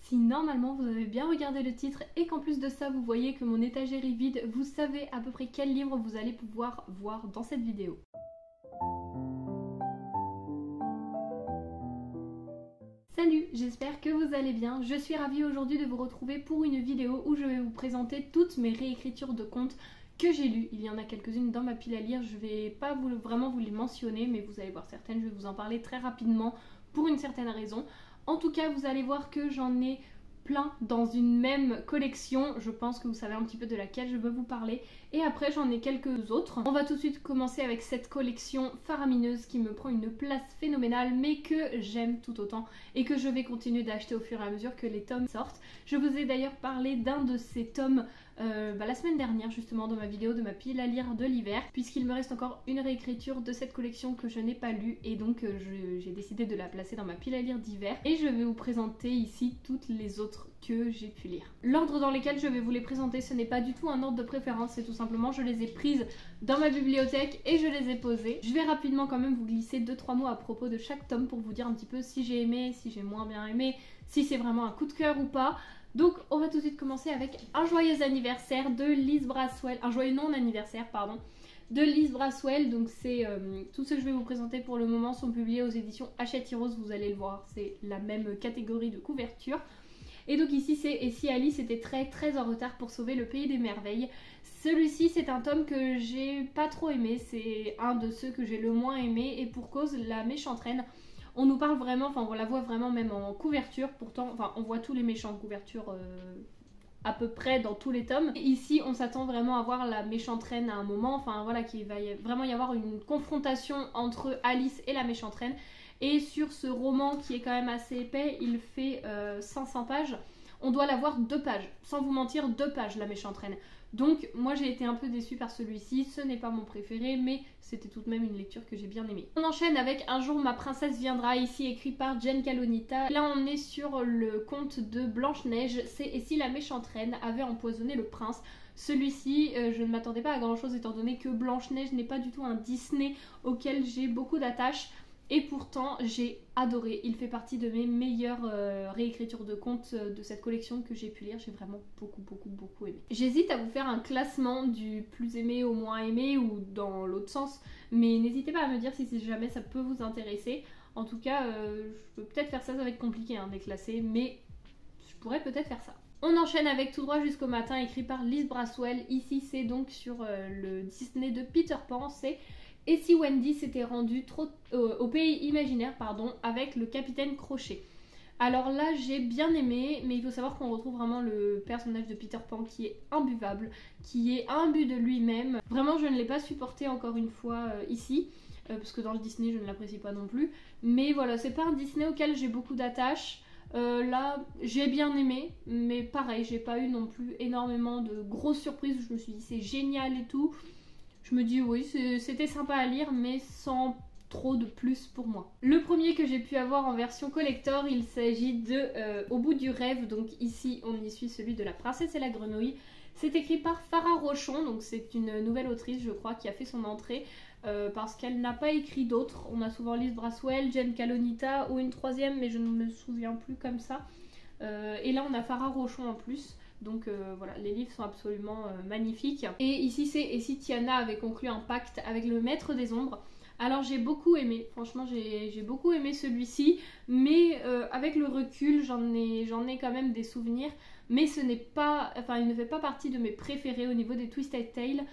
Si normalement vous avez bien regardé le titre et qu'en plus de ça vous voyez que mon étagère est vide, vous savez à peu près quel livre vous allez pouvoir voir dans cette vidéo. Salut, j'espère que vous allez bien. Je suis ravie aujourd'hui de vous retrouver pour une vidéo où je vais vous présenter toutes mes réécritures de contes que j'ai lues. Il y en a quelques-unes dans ma pile à lire, je vais pas vraiment vous les mentionner, mais vous allez voir certaines, je vais vous en parler très rapidement pour une certaine raison. En tout cas, vous allez voir que j'en ai plein dans une même collection. Je pense que vous savez un petit peu de laquelle je veux vous parler. Et après, j'en ai quelques autres. On va tout de suite commencer avec cette collection faramineuse qui me prend une place phénoménale, mais que j'aime tout autant et que je vais continuer d'acheter au fur et à mesure que les tomes sortent. Je vous ai d'ailleurs parlé d'un de ces tomes la semaine dernière, justement, dans ma vidéo de ma pile à lire de l'hiver, puisqu'il me reste encore une réécriture de cette collection que je n'ai pas lue, et donc j'ai décidé de la placer dans ma pile à lire d'hiver, et je vais vous présenter ici toutes les autres que j'ai pu lire. L'ordre dans lequel je vais vous les présenter, ce n'est pas du tout un ordre de préférence, c'est tout simplement je les ai prises dans ma bibliothèque et je les ai posées. Je vais rapidement quand même vous glisser 2-3 mots à propos de chaque tome pour vous dire un petit peu si j'ai aimé, si j'ai moins bien aimé, si c'est vraiment un coup de cœur ou pas. Donc on va tout de suite commencer avec Un joyeux anniversaire de Liz Braswell, un joyeux non-anniversaire pardon, de Liz Braswell. Donc c'est tout ce que je vais vous présenter pour le moment sont publiés aux éditions Hachette Heroes, vous allez le voir, c'est la même catégorie de couverture. Et donc ici c'est Et si Alice était très en retard pour sauver le pays des merveilles. Celui-ci c'est un tome que j'ai pas trop aimé, c'est un de ceux que j'ai le moins aimé et pour cause, la méchante reine. On nous parle vraiment, enfin on la voit vraiment même en couverture, pourtant, enfin on voit tous les méchants en couverture à peu près dans tous les tomes. Et ici on s'attend vraiment à voir la méchante reine à un moment, enfin voilà qu'il va vraiment y avoir une confrontation entre Alice et la méchante reine. Et sur ce roman qui est quand même assez épais, il fait 500 pages, on doit l'avoir 2 pages, sans vous mentir 2 pages la méchante reine. Donc moi j'ai été un peu déçue par celui-ci, ce n'est pas mon préféré mais c'était tout de même une lecture que j'ai bien aimée. On enchaîne avec Un jour ma princesse viendra, ici écrit par Jen Kalonita. Là on est sur le conte de Blanche-Neige, c'est Et si la méchante reine avait empoisonné le prince. Celui-ci, je ne m'attendais pas à grand chose étant donné que Blanche-Neige n'est pas du tout un Disney auquel j'ai beaucoup d'attaches. Et pourtant j'ai adoré, il fait partie de mes meilleures réécritures de contes de cette collection que j'ai pu lire, j'ai vraiment beaucoup aimé. J'hésite à vous faire un classement du plus aimé au moins aimé ou dans l'autre sens, mais n'hésitez pas à me dire si jamais ça peut vous intéresser. En tout cas, je peux peut-être faire ça, ça va être compliqué de les classer, mais je pourrais peut-être faire ça. On enchaîne avec Tout droit jusqu'au matin, écrit par Liz Braswell. Ici c'est donc sur le Disney de Peter Pan, c'est Et si Wendy s'était rendue au pays imaginaire avec le capitaine Crochet. Alors là j'ai bien aimé, mais il faut savoir qu'on retrouve vraiment le personnage de Peter Pan qui est imbuvable, qui est imbu de lui-même. Vraiment je ne l'ai pas supporté encore une fois ici, parce que dans le Disney je ne l'apprécie pas non plus. Mais voilà, c'est pas un Disney auquel j'ai beaucoup d'attaches. Là j'ai bien aimé, mais pareil j'ai pas eu non plus énormément de grosses surprises où je me suis dit c'est génial et tout. Je me dis oui, c'était sympa à lire, mais sans trop de plus pour moi. Le premier que j'ai pu avoir en version collector, il s'agit de Au bout du rêve. Donc ici, on y suit celui de La princesse et la grenouille. C'est écrit par Farah Rochon, donc c'est une nouvelle autrice, je crois, qui a fait son entrée parce qu'elle n'a pas écrit d'autres. On a souvent Liz Braswell, Jen Kalonita ou une troisième, mais je ne me souviens plus comme ça. Et là, on a Farah Rochon en plus. Donc voilà, les livres sont absolument magnifiques. Et ici c'est Et si Tiana avait conclu un pacte avec le maître des ombres. Alors j'ai beaucoup aimé, franchement j'ai beaucoup aimé celui-ci, mais avec le recul j'en ai quand même des souvenirs, mais ce n'est pas, enfin il ne fait pas partie de mes préférés au niveau des Twisted Tales,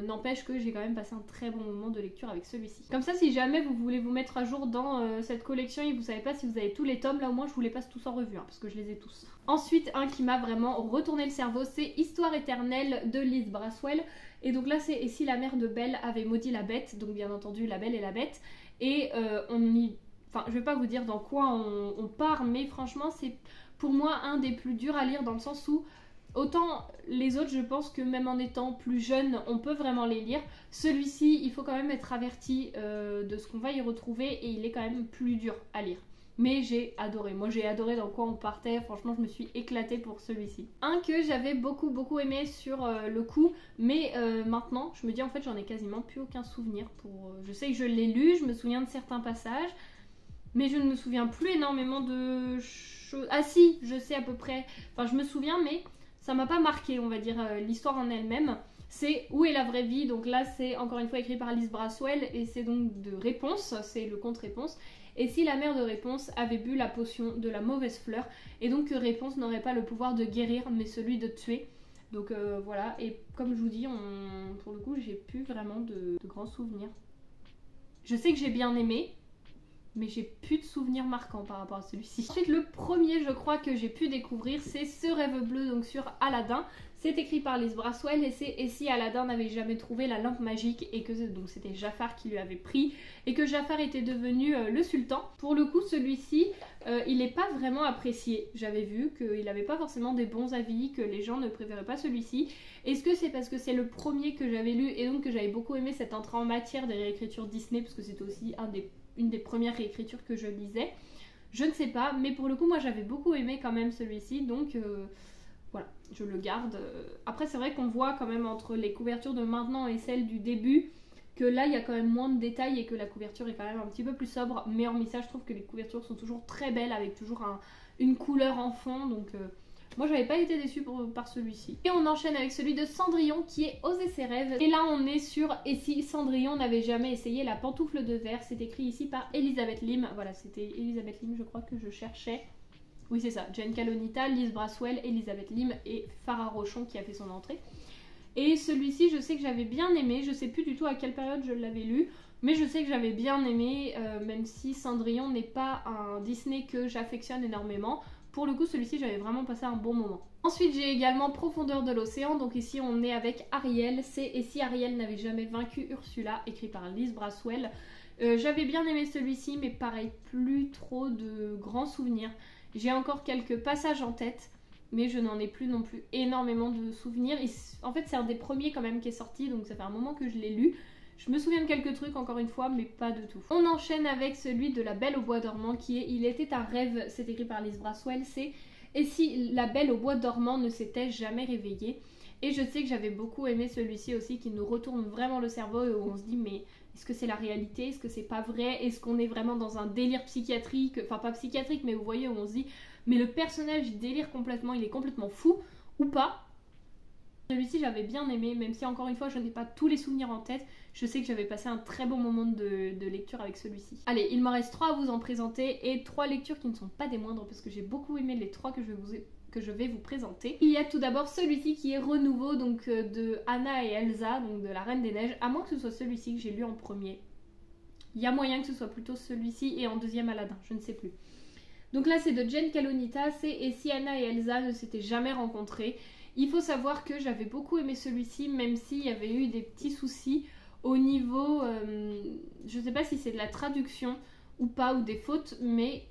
n'empêche que j'ai quand même passé un très bon moment de lecture avec celui-ci. Comme ça si jamais vous voulez vous mettre à jour dans cette collection et vous savez pas si vous avez tous les tomes, là au moins je vous les passe tous en revue, parce que je les ai tous. Ensuite un qui m'a vraiment retourné le cerveau, c'est Histoire éternelle de Liz Braswell. Et donc là c'est Et si la mère de Belle avait maudit la bête, donc bien entendu La Belle et la Bête. Et enfin je vais pas vous dire dans quoi on part, mais franchement c'est pour moi un des plus durs à lire dans le sens où autant les autres je pense que même en étant plus jeune on peut vraiment les lire. Celui-ci il faut quand même être averti de ce qu'on va y retrouver et il est quand même plus dur à lire. Mais j'ai adoré, moi j'ai adoré dans quoi on partait, franchement je me suis éclatée pour celui-ci. Un que j'avais beaucoup aimé sur le coup, mais maintenant je me dis en fait j'en ai quasiment plus aucun souvenir. Je sais que je l'ai lu, je me souviens de certains passages, mais je ne me souviens plus énormément de choses. Ah si, je sais à peu près, enfin je me souviens, mais ça m'a pas marqué, on va dire, l'histoire en elle-même. C'est Où est la vraie vie, donc là c'est encore une fois écrit par Alice Braswell et c'est donc de Réponse, c'est le conte Réponse. Et si la mère de Réponse avait bu la potion de la mauvaise fleur, et donc que Réponse n'aurait pas le pouvoir de guérir mais celui de tuer. Donc voilà, et comme je vous dis, pour le coup j'ai plus vraiment de grands souvenirs. Je sais que j'ai bien aimé, mais j'ai plus de souvenirs marquants par rapport à celui-ci. Ensuite, le premier, je crois, que j'ai pu découvrir, c'est Ce rêve bleu, donc sur Aladdin. C'est écrit par Alice Braswell et c'est Et si Aladdin n'avait jamais trouvé la lampe magique et que donc c'était Jafar qui lui avait pris et que Jafar était devenu le sultan. Pour le coup, celui-ci, il n'est pas vraiment apprécié. J'avais vu qu'il n'avait pas forcément des bons avis, que les gens ne préféraient pas celui-ci. Est-ce que c'est parce que c'est le premier que j'avais lu et donc que j'avais beaucoup aimé cette entrée en matière des réécritures Disney, parce que c'était aussi une des premières réécritures que je lisais? Je ne sais pas, mais pour le coup, moi j'avais beaucoup aimé quand même celui-ci, donc voilà, je le garde. Après, c'est vrai qu'on voit quand même entre les couvertures de maintenant et celles du début que là, il y a quand même moins de détails et que la couverture est quand même un petit peu plus sobre. Mais hormis ça, je trouve que les couvertures sont toujours très belles avec toujours une couleur en fond. Donc moi, j'avais pas été déçue par celui-ci. Et on enchaîne avec celui de Cendrillon qui est Oser ses rêves. Et là, on est sur Et si Cendrillon n'avait jamais essayé la pantoufle de verre. C'est écrit ici par Elisabeth Lim. Voilà, c'était Elisabeth Lim, je crois que je cherchais. Oui, c'est ça. Jen Calonita, Liz Braswell, Elisabeth Lim et Farah Rochon qui a fait son entrée. Et celui-ci, je sais que j'avais bien aimé. Je sais plus du tout à quelle période je l'avais lu, mais je sais que j'avais bien aimé, même si Cendrillon n'est pas un Disney que j'affectionne énormément. Pour le coup, celui-ci, j'avais vraiment passé un bon moment. Ensuite, j'ai également Profondeur de l'océan. Donc ici, on est avec Ariel. C'est Et si Ariel n'avait jamais vaincu Ursula, écrit par Liz Braswell. J'avais bien aimé celui-ci, mais pareil, plus trop de grands souvenirs. J'ai encore quelques passages en tête, mais je n'en ai plus non plus énormément de souvenirs. Et en fait, c'est un des premiers quand même qui est sorti, donc ça fait un moment que je l'ai lu. Je me souviens de quelques trucs encore une fois, mais pas de tout. On enchaîne avec celui de La Belle au bois dormant qui est Il était un rêve, c'est écrit par Liz Braswell. C'est Et si la Belle au bois dormant ne s'était jamais réveillée. Et je sais que j'avais beaucoup aimé celui-ci aussi, qui nous retourne vraiment le cerveau et où on se dit mais est-ce que c'est la réalité? Est-ce que c'est pas vrai? Est-ce qu'on est vraiment dans un délire psychiatrique? Enfin pas psychiatrique, mais vous voyez, où on se dit mais le personnage il délire complètement, il est complètement fou ou pas? Celui-ci j'avais bien aimé, même si encore une fois je n'ai pas tous les souvenirs en tête. Je sais que j'avais passé un très bon moment de lecture avec celui-ci. Allez, il m'en reste 3 à vous en présenter et 3 lectures qui ne sont pas des moindres parce que j'ai beaucoup aimé les 3 que je vais vous présenter. Il y a tout d'abord celui-ci qui est Renouveau, donc de Anna et Elsa, donc de La Reine des Neiges, à moins que ce soit celui-ci que j'ai lu en premier. Il y a moyen que ce soit plutôt celui-ci et en deuxième Aladdin, je ne sais plus. Donc là c'est de Jen Calonita, c'est Et si Anna et Elsa ne s'étaient jamais rencontrées. Il faut savoir que j'avais beaucoup aimé celui-ci, même s'il y avait eu des petits soucis au niveau, je ne sais pas si c'est de la traduction ou pas, ou des fautes, mais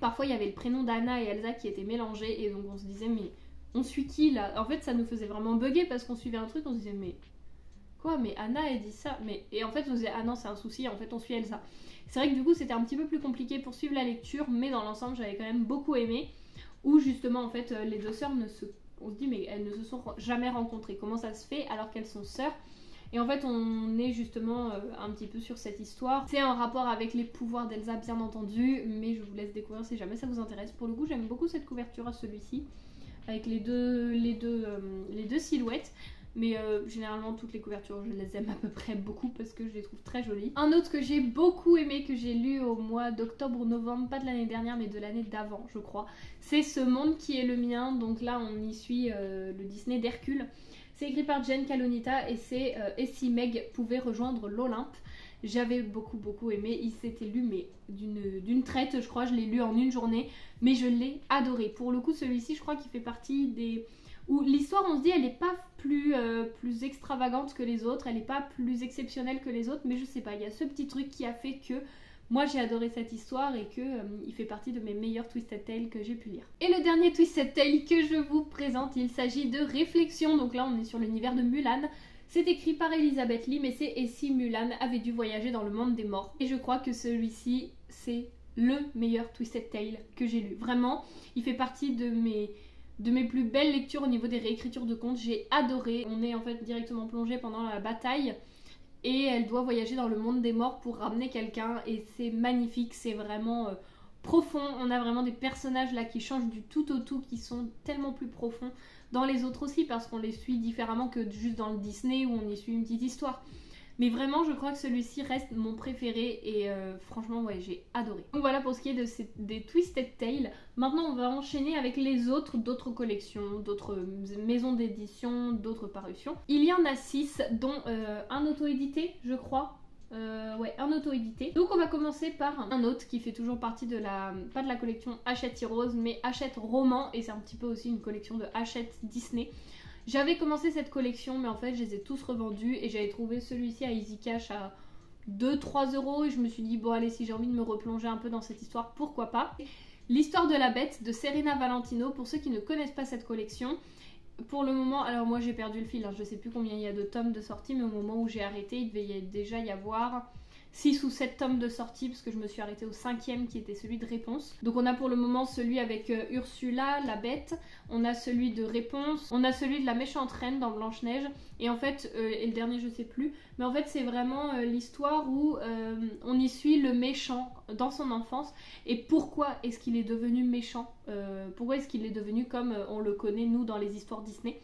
parfois il y avait le prénom d'Anna et Elsa qui étaient mélangés et donc on se disait mais on suit qui là? En fait ça nous faisait vraiment bugger parce qu'on suivait un truc, on se disait mais quoi, mais Anna elle dit ça, et en fait on se disait ah non c'est un souci, en fait on suit Elsa. C'est vrai que du coup c'était un petit peu plus compliqué pour suivre la lecture, mais dans l'ensemble j'avais quand même beaucoup aimé, où justement en fait les deux sœurs on se dit mais elles ne se sont jamais rencontrées, comment ça se fait alors qu'elles sont sœurs? Et en fait on est justement un petit peu sur cette histoire. C'est un rapport avec les pouvoirs d'Elsa bien entendu, mais je vous laisse découvrir si jamais ça vous intéresse. Pour le coup j'aime beaucoup cette couverture à celui-ci, avec les deux silhouettes. Mais généralement toutes les couvertures je les aime à peu près beaucoup parce que je les trouve très jolies. Un autre que j'ai beaucoup aimé, que j'ai lu au mois d'octobre ou novembre, pas de l'année dernière mais de l'année d'avant je crois, c'est Ce monde qui est le mien. Donc là on y suit le Disney d'Hercule. C'est écrit par Jen Calonita et c'est Et si Meg pouvait rejoindre l'Olympe. J'avais beaucoup aimé, il s'était lu mais d'une traite, je crois, je l'ai lu en une journée, mais je l'ai adoré. Pour le coup celui-ci je crois qu'il fait partie des... où l'histoire on se dit elle n'est pas plus extravagante que les autres, elle n'est pas plus exceptionnelle que les autres, mais je sais pas, il y a ce petit truc qui a fait que moi j'ai adoré cette histoire et que il fait partie de mes meilleurs Twisted Tales que j'ai pu lire. Et le dernier Twisted Tale que je vous présente, il s'agit de Réflexion. Donc là on est sur l'univers de Mulan. C'est écrit par Elisabeth Lim et c'est Et si Mulan avait dû voyager dans le monde des morts. Et je crois que celui-ci c'est le meilleur Twisted Tale que j'ai lu. Vraiment, il fait partie de mes plus belles lectures au niveau des réécritures de contes. J'ai adoré. On est en fait directement plongé pendant la bataille et elle doit voyager dans le monde des morts pour ramener quelqu'un et c'est magnifique, c'est vraiment profond. On a vraiment des personnages là qui changent du tout au tout, qui sont tellement plus profonds. Dans les autres aussi parce qu'on les suit différemment que juste dans le Disney où on y suit une petite histoire. Mais vraiment, je crois que celui-ci reste mon préféré et franchement, ouais, j'ai adoré. Donc voilà pour ce qui est des Twisted Tales. Maintenant, on va enchaîner avec les autres, d'autres collections, d'autres maisons d'édition, d'autres parutions. Il y en a 6, dont un auto-édité, je crois. Ouais, un auto-édité. Donc on va commencer par un autre qui fait toujours partie de la, pas de la collection Hachette Heroes, mais Hachette Roman, et c'est un petit peu aussi une collection de Hachette Disney. J'avais commencé cette collection, mais en fait je les ai tous revendus et j'avais trouvé celui-ci à Easy Cash à 2-3 euros et je me suis dit bon allez, si j'ai envie de me replonger un peu dans cette histoire, pourquoi pas. L'histoire de la bête de Serena Valentino, pour ceux qui ne connaissent pas cette collection. Pour le moment, alors moi j'ai perdu le fil, hein, je sais plus combien il y a de tomes de sortie, mais au moment où j'ai arrêté, il devait déjà y avoir 6 ou 7 tomes de sortie, parce que je me suis arrêtée au 5e qui était celui de Réponse. Donc on a pour le moment celui avec Ursula, la bête, on a celui de Réponse, on a celui de la méchante reine dans Blanche-Neige, et en fait, et le dernier je sais plus, mais en fait c'est vraiment l'histoire où on y suit le méchant dans son enfance, et pourquoi est-ce qu'il est devenu méchant, pourquoi est-ce qu'il est devenu comme on le connaît nous dans les histoires Disney.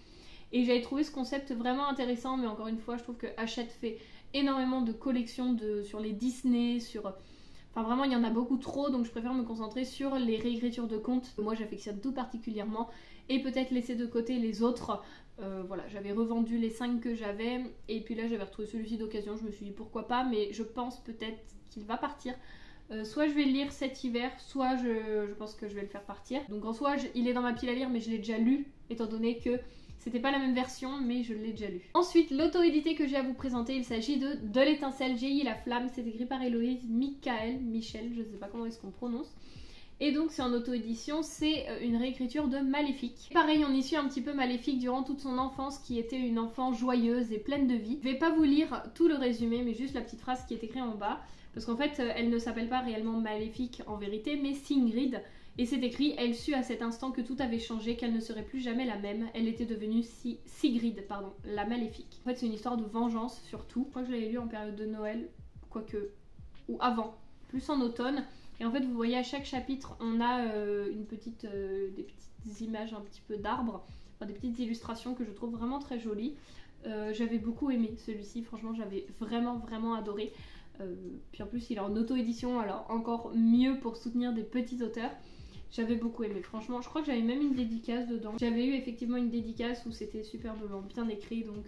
Et j'avais trouvé ce concept vraiment intéressant, mais encore une fois je trouve que Hachette fait énormément de collections sur les Disney, enfin vraiment il y en a beaucoup trop, donc je préfère me concentrer sur les réécritures de contes que moi j'affectionne tout particulièrement et peut-être laisser de côté les autres. Voilà, j'avais revendu les 5 que j'avais et puis là j'avais retrouvé celui-ci d'occasion, je me suis dit pourquoi pas, mais je pense peut-être qu'il va partir. Soit je vais le lire cet hiver, soit je pense que je vais le faire partir. Donc en soi il est dans ma pile à lire, mais je l'ai déjà lu étant donné que c'était pas la même version, mais je l'ai déjà lu. Ensuite, l'auto-édité que j'ai à vous présenter, il s'agit de l'étincelle jaillit la flamme. C'est écrit par Héloïse Michel, je sais pas comment est-ce qu'on prononce. Et donc c'est en auto-édition, c'est une réécriture de Maléfique. Pareil, on y suit un petit peu Maléfique durant toute son enfance, qui était une enfant joyeuse et pleine de vie. Je vais pas vous lire tout le résumé, mais juste la petite phrase qui est écrite en bas. Parce qu'en fait, elle ne s'appelle pas réellement Maléfique en vérité, mais Sigrid. Et c'est écrit, elle sut à cet instant que tout avait changé, qu'elle ne serait plus jamais la même. Elle était devenue Sigrid, la maléfique. En fait, c'est une histoire de vengeance surtout. Je crois que je l'avais lu en période de Noël, quoique, ou avant, plus en automne. Et en fait, vous voyez à chaque chapitre, on a des petites images un petit peu d'arbres, enfin, des petites illustrations que je trouve vraiment très jolies. J'avais beaucoup aimé celui-ci, franchement, j'avais vraiment adoré. Puis en plus, il est en auto-édition, alors encore mieux pour soutenir des petits auteurs. J'avais beaucoup aimé, franchement. Je crois que j'avais même une dédicace dedans. J'avais eu effectivement une dédicace où c'était superbement bien écrit, donc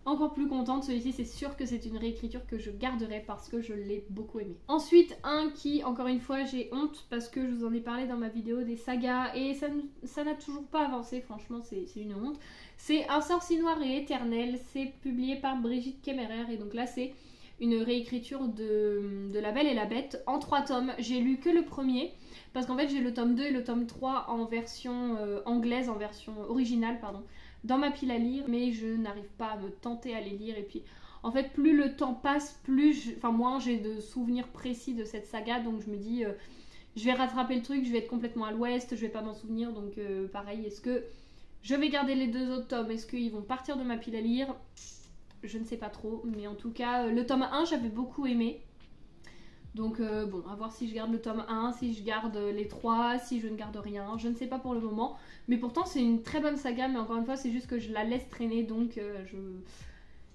encore plus contente. Celui-ci, c'est sûr que c'est une réécriture que je garderai parce que je l'ai beaucoup aimé. Ensuite, un qui, encore une fois, j'ai honte parce que je vous en ai parlé dans ma vidéo des sagas et ça n'a toujours pas avancé, franchement, c'est une honte. C'est Un sorcier noir et éternel, c'est publié par Brigitte Kemmerer et donc là, c'est une réécriture de La Belle et la Bête en 3 tomes. J'ai lu que le premier parce qu'en fait j'ai le tome 2 et le tome 3 en version anglaise, en version originale pardon, dans ma pile à lire, mais je n'arrive pas à me tenter à les lire et puis en fait plus le temps passe, moins j'ai de souvenirs précis de cette saga, donc je me dis je vais rattraper le truc, je vais être complètement à l'ouest, je vais pas m'en souvenir, donc pareil, est-ce que je vais garder les 2 autres tomes, est-ce qu'ils vont partir de ma pile à lire? Je ne sais pas trop, mais en tout cas, le tome 1, j'avais beaucoup aimé. Donc bon, à voir si je garde le tome 1, si je garde les 3, si je ne garde rien. Je ne sais pas pour le moment. Mais pourtant, c'est une très bonne saga, mais encore une fois, c'est juste que je la laisse traîner, donc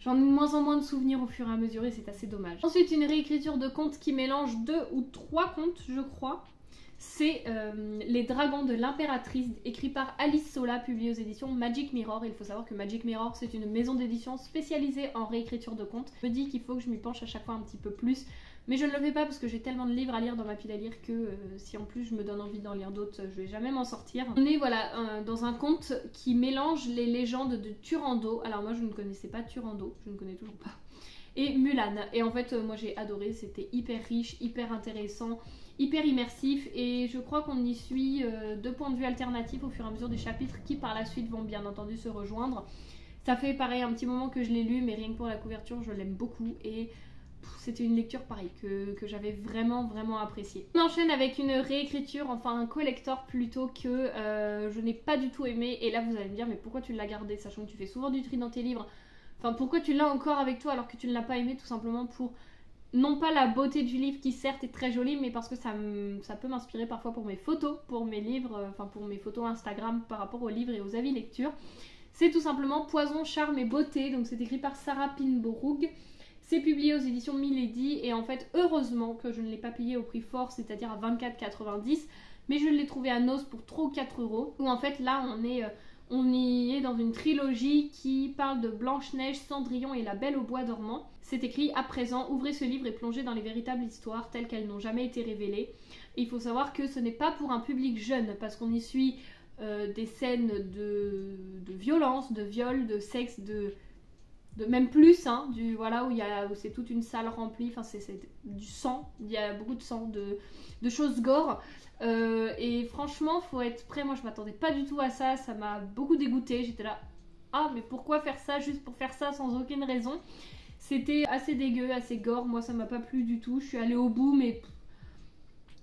j'en ai de moins en moins de souvenirs au fur et à mesure et c'est assez dommage. Ensuite, une réécriture de contes qui mélange 2 ou 3 contes, je crois. C'est Les Dragons de l'Impératrice, écrit par Alice Sola, publié aux éditions Magic Mirror. Il faut savoir que Magic Mirror, c'est une maison d'édition spécialisée en réécriture de contes. Je me dis qu'il faut que je m'y penche à chaque fois un petit peu plus, mais je ne le fais pas parce que j'ai tellement de livres à lire dans ma pile à lire que si en plus je me donne envie d'en lire d'autres, je vais jamais m'en sortir. On est voilà, dans un conte qui mélange les légendes de Turando. Alors moi je ne connaissais pas Turando, je ne connais toujours pas. Et Mulan. Et en fait moi j'ai adoré, c'était hyper riche, hyper intéressant, hyper immersif et je crois qu'on y suit 2 points de vue alternatifs au fur et à mesure des chapitres qui par la suite vont bien entendu se rejoindre. Ça fait pareil un petit moment que je l'ai lu, mais rien que pour la couverture je l'aime beaucoup et c'était une lecture pareil que j'avais vraiment appréciée. On enchaîne avec une réécriture, enfin un collector plutôt que je n'ai pas du tout aimé et là vous allez me dire mais pourquoi tu l'as gardé sachant que tu fais souvent du tri dans tes livres? Enfin, pourquoi tu l'as encore avec toi alors que tu ne l'as pas aimé, tout simplement pour... Non pas la beauté du livre qui certes est très jolie, mais parce que ça peut m'inspirer parfois pour mes photos, pour mes livres, enfin pour mes photos Instagram par rapport aux livres et aux avis lecture. C'est tout simplement Poison, Charme et Beauté, donc c'est écrit par Sarah Pinborough. C'est publié aux éditions Milady et en fait heureusement que je ne l'ai pas payé au prix fort, c'est-à-dire à 24,90 €, mais je l'ai trouvé à Noz pour 3 ou 4 €, où en fait là on y est dans une trilogie qui parle de Blanche-Neige, Cendrillon et la Belle au bois dormant. C'est écrit à présent, ouvrez ce livre et plongez dans les véritables histoires telles qu'elles n'ont jamais été révélées. Et il faut savoir que ce n'est pas pour un public jeune parce qu'on y suit des scènes de violence, de viol, de sexe, de même plus, hein, voilà, où c'est toute une salle remplie, enfin c'est du sang, il y a beaucoup de sang, de choses gore. Et franchement, faut être prêt. Moi, je m'attendais pas du tout à ça. Ça m'a beaucoup dégoûtée. J'étais là, ah, mais pourquoi faire ça juste pour faire ça sans aucune raison? C'était assez dégueu, assez gore. Moi, ça m'a pas plu du tout. Je suis allée au bout, mais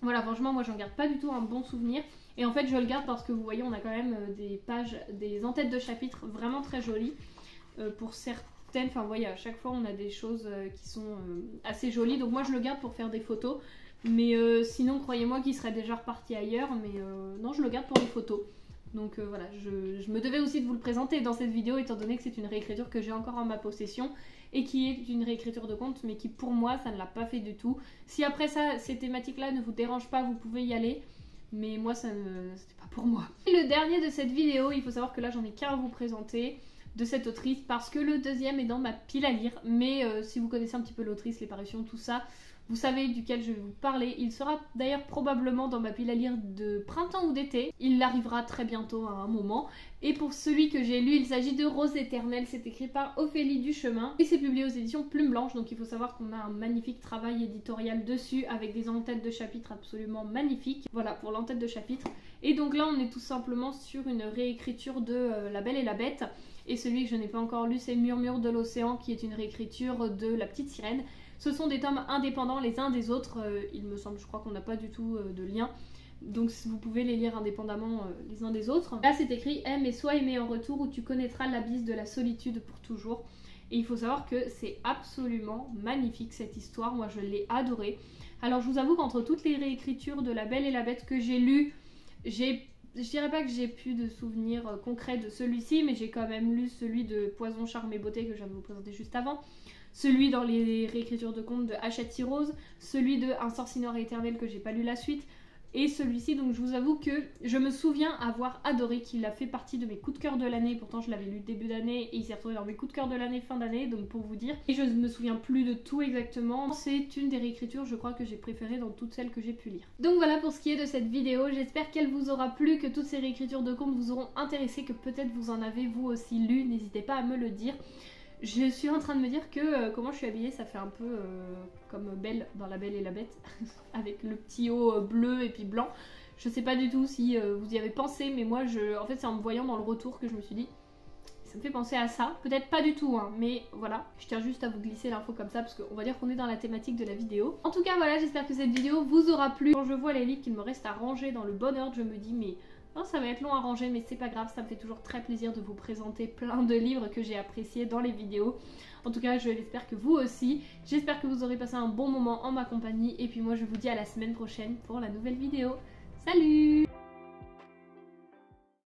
voilà, franchement, moi, j'en garde pas du tout un bon souvenir. Et en fait, je le garde parce que vous voyez, on a quand même des pages, des en-têtes de chapitres vraiment très jolies. Pour certaines, enfin, vous voyez, à chaque fois, on a des choses qui sont assez jolies. Donc, moi, je le garde pour faire des photos. Mais sinon, croyez-moi qu'il serait déjà reparti ailleurs. Mais non, je le garde pour les photos. Donc voilà, je me devais aussi de vous le présenter dans cette vidéo, étant donné que c'est une réécriture que j'ai encore en ma possession. Et qui est une réécriture de conte, mais qui pour moi, ça ne l'a pas fait du tout. Si après ça, ces thématiques-là ne vous dérangent pas, vous pouvez y aller. Mais moi, c'était pas pour moi. Et le dernier de cette vidéo, il faut savoir que là, j'en ai qu'un à vous présenter de cette autrice, parce que le deuxième est dans ma pile à lire. Mais si vous connaissez un petit peu l'autrice, les parutions, tout ça, vous savez duquel je vais vous parler. Il sera d'ailleurs probablement dans ma pile à lire de printemps ou d'été. Il arrivera très bientôt à un moment. Et pour celui que j'ai lu, il s'agit de Rose éternelle. C'est écrit par Ophélie Duchemin. Et c'est publié aux éditions Plume Blanche. Donc il faut savoir qu'on a un magnifique travail éditorial dessus avec des en-têtes de chapitres absolument magnifiques. Voilà pour l'en-tête de chapitre. Et donc là on est tout simplement sur une réécriture de La Belle et la Bête. Et celui que je n'ai pas encore lu, c'est Murmure de l'océan, qui est une réécriture de La Petite Sirène. Ce sont des tomes indépendants les uns des autres, il me semble, je crois qu'on n'a pas du tout de lien. Donc vous pouvez les lire indépendamment les uns des autres. Là c'est écrit « Aime et sois aimé en retour ou tu connaîtras l'abysse de la solitude pour toujours ». Et il faut savoir que c'est absolument magnifique cette histoire, moi je l'ai adorée. Alors je vous avoue qu'entre toutes les réécritures de La Belle et la Bête que j'ai lues, je dirais pas que j'ai plus de souvenirs concrets de celui-ci, mais j'ai quand même lu celui de Poison, Charme et Beauté que je viens de vous présenter juste avant. Celui dans les réécritures de contes de Hachette Rose, celui de Un sorcier noir et éternel que j'ai pas lu la suite, et celui-ci, donc je vous avoue que je me souviens avoir adoré, qu'il a fait partie de mes coups de cœur de l'année, pourtant je l'avais lu début d'année et il s'est retrouvé dans mes coups de cœur de l'année fin d'année, donc pour vous dire, et je ne me souviens plus de tout exactement, c'est une des réécritures je crois que j'ai préférées dans toutes celles que j'ai pu lire. Donc voilà pour ce qui est de cette vidéo, j'espère qu'elle vous aura plu, que toutes ces réécritures de contes vous auront intéressé, que peut-être vous en avez vous aussi lu, n'hésitez pas à me le dire. Je suis en train de me dire que comment je suis habillée, ça fait un peu comme Belle dans La Belle et la Bête, avec le petit haut bleu et puis blanc. Je sais pas du tout si vous y avez pensé, mais moi, en fait, c'est en me voyant dans le retour que je me suis dit, ça me fait penser à ça. Peut-être pas du tout, hein, mais voilà. Je tiens juste à vous glisser l'info comme ça, parce qu'on va dire qu'on est dans la thématique de la vidéo. En tout cas, voilà, j'espère que cette vidéo vous aura plu. Quand je vois les livres qu'il me reste à ranger dans le bon ordre, je me dis, mais... non, ça va être long à ranger, mais c'est pas grave, ça me fait toujours très plaisir de vous présenter plein de livres que j'ai appréciés dans les vidéos. En tout cas, je l'espère que vous aussi. J'espère que vous aurez passé un bon moment en ma compagnie. Et puis moi, je vous dis à la semaine prochaine pour la nouvelle vidéo. Salut!